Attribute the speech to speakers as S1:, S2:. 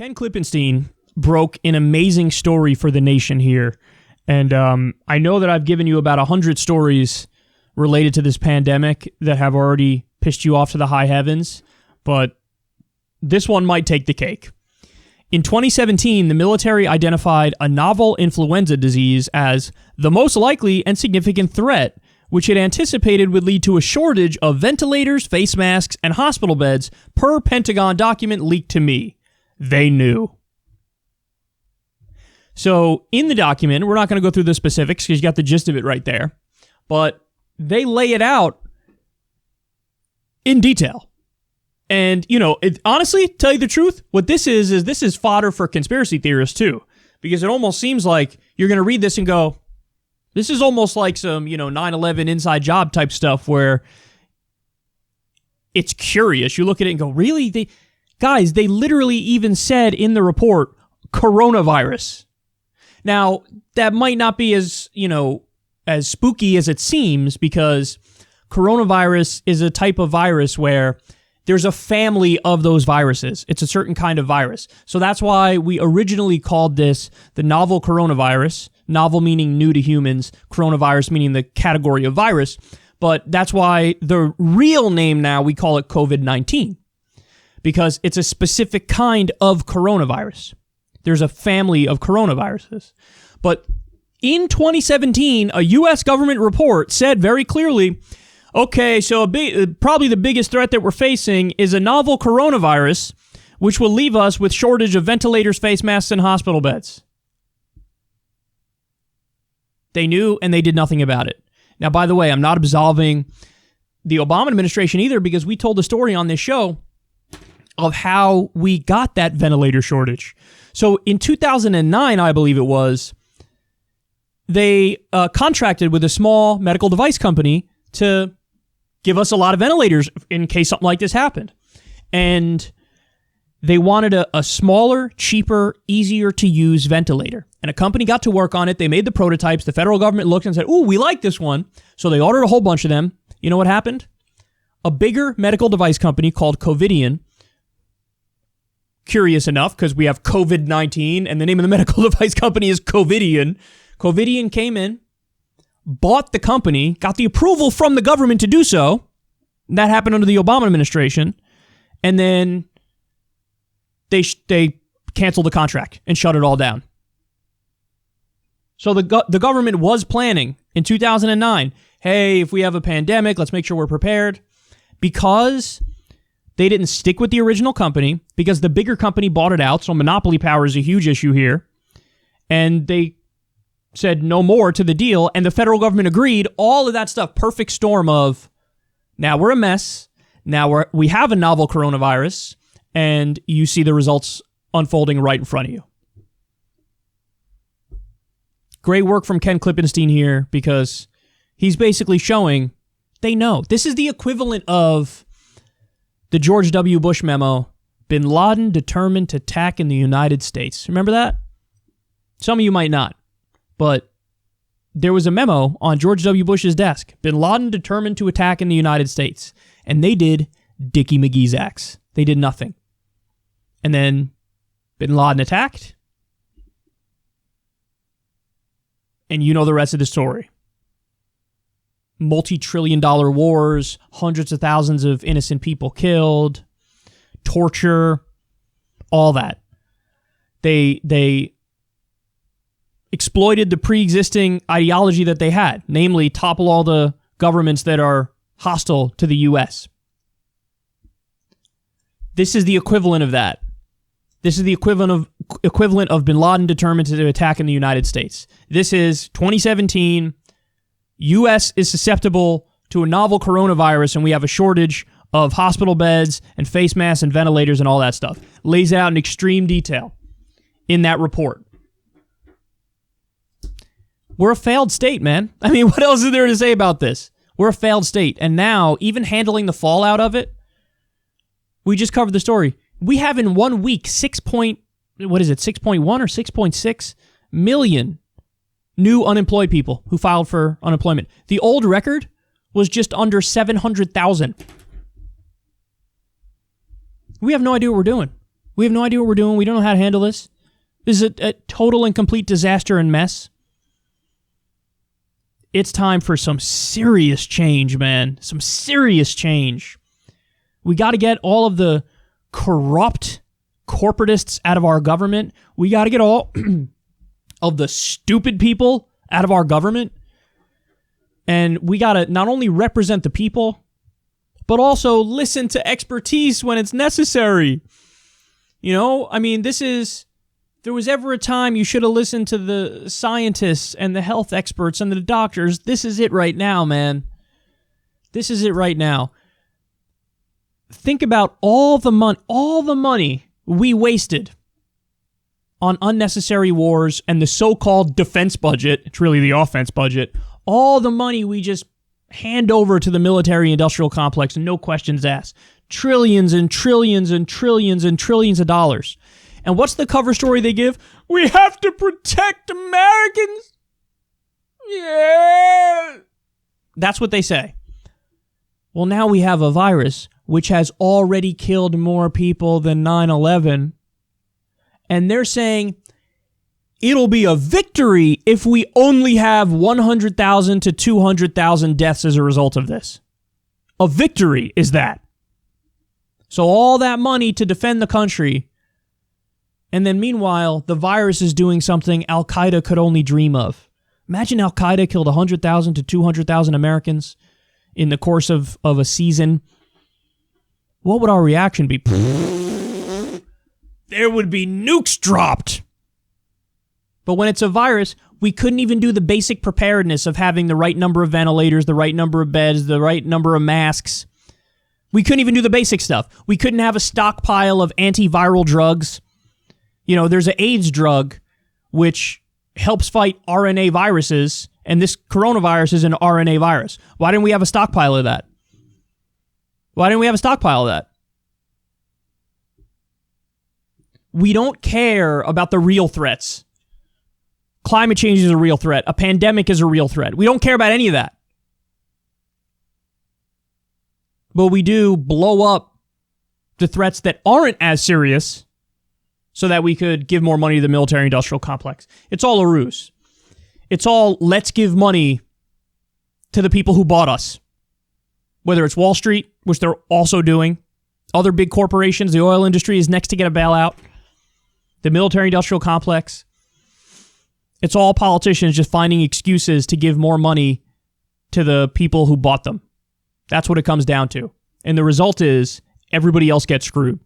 S1: Ken Klippenstein broke an amazing story for the nation here. And I know that I've given you about 100 stories related to this pandemic that have already pissed you off to the high heavens, but this one might take the cake. In 2017, the military identified a novel influenza disease as the most likely and significant threat, which it anticipated would lead to a shortage of ventilators, face masks, and hospital beds, per Pentagon document leaked to me. They knew. So in the document, we're not going to go through the specifics because you got the gist of it right there, but they lay it out in detail. And, you know, honestly, tell you the truth, what this is this is fodder for conspiracy theorists too, because it almost seems like you're going to read this and go, this is almost like some, 9/11 inside job type stuff where it's curious. You look at it and go, really? They literally even said in the report, coronavirus. Now, that might not be as spooky as it seems, because coronavirus is a type of virus where there's a family of those viruses. It's a certain kind of virus. So that's why we originally called this the novel coronavirus. Novel meaning new to humans, coronavirus meaning the category of virus. But that's why the real name now, we call it COVID-19, because it's a specific kind of coronavirus. There's a family of coronaviruses. But in 2017, a U.S. government report said very clearly, okay, so probably the biggest threat that we're facing is a novel coronavirus, which will leave us with shortage of ventilators, face masks, and hospital beds. They knew, and they did nothing about it. Now, by the way, I'm not absolving the Obama administration either, because we told the story on this show of how we got that ventilator shortage. So in 2009, I believe it was, they contracted with a small medical device company to give us a lot of ventilators in case something like this happened. And they wanted a smaller, cheaper, easier to use ventilator. And a company got to work on it. They made the prototypes. The federal government looked and said, ooh, we like this one. So they ordered a whole bunch of them. You know what happened? A bigger medical device company called Covidien, curious enough, because we have COVID-19 and the name of the medical device company is Covidien. Covidien came in, bought the company, got the approval from the government to do so. That happened under the Obama administration. And then they canceled the contract and shut it all down. So the government was planning in 2009, hey, if we have a pandemic, let's make sure we're prepared. Because they didn't stick with the original company, because the bigger company bought it out, so monopoly power is a huge issue here. And they said no more to the deal, and the federal government agreed. All of that stuff, perfect storm of, now we're a mess, now we have a novel coronavirus, and you see the results unfolding right in front of you. Great work from Ken Klippenstein here, because he's basically showing they know. This is the equivalent of the George W. Bush memo, Bin Laden determined to attack in the United States. Remember that? Some of you might not. But there was a memo on George W. Bush's desk. Bin Laden determined to attack in the United States. And they did Dickie McGee's acts. They did nothing. And then Bin Laden attacked. And you know the rest of the story. Multi-trillion-dollar wars, hundreds of thousands of innocent people killed, torture, all that. They exploited the pre-existing ideology that they had, namely topple all the governments that are hostile to the U.S. This is the equivalent of that. This is the equivalent of Bin Laden determined to attack in the United States. This is 2017. U.S. is susceptible to a novel coronavirus, and we have a shortage of hospital beds and face masks and ventilators and all that stuff. Lays out in extreme detail in that report. We're a failed state, man. I mean, what else is there to say about this? We're a failed state. And now, even handling the fallout of it, we just covered the story. We have in 1 week 6.1 or 6.6 million new unemployed people who filed for unemployment. The old record was just under 700,000. We have no idea what we're doing. We have no idea what we're doing. We don't know how to handle this. This is a total and complete disaster and mess. It's time for some serious change, man. Some serious change. We got to get all of the corrupt corporatists out of our government. We got to get all of the stupid people out of our government. And we got to not only represent the people, but also listen to expertise when it's necessary. You know, I mean, if there was ever a time you should have listened to the scientists and the health experts and the doctors, this is it right now, man. This is it right now. Think about all the money we wasted on unnecessary wars and the so-called defense budget. It's really the offense budget. All the money we just hand over to the military-industrial complex and no questions asked. Trillions and trillions and trillions and trillions of dollars. And what's the cover story they give? We have to protect Americans. Yeah. That's what they say. Well, now we have a virus which has already killed more people than 9/11. And they're saying it'll be a victory if we only have 100,000 to 200,000 deaths as a result of this. A victory is that. So all that money to defend the country, and then meanwhile, the virus is doing something Al-Qaeda could only dream of. Imagine Al-Qaeda killed 100,000 to 200,000 Americans in the course of a season. What would our reaction be? There would be nukes dropped. But when it's a virus, we couldn't even do the basic preparedness of having the right number of ventilators, the right number of beds, the right number of masks. We couldn't even do the basic stuff. We couldn't have a stockpile of antiviral drugs. You know, there's an AIDS drug which helps fight RNA viruses, and this coronavirus is an RNA virus. Why didn't we have a stockpile of that? We don't care about the real threats. Climate change is a real threat. A pandemic is a real threat. We don't care about any of that. But we do blow up the threats that aren't as serious so that we could give more money to the military-industrial complex. It's all a ruse. It's all, let's give money to the people who bought us. Whether it's Wall Street, which they're also doing, other big corporations, the oil industry is next to get a bailout, the military-industrial complex. It's all politicians just finding excuses to give more money to the people who bought them. That's what it comes down to. And the result is everybody else gets screwed.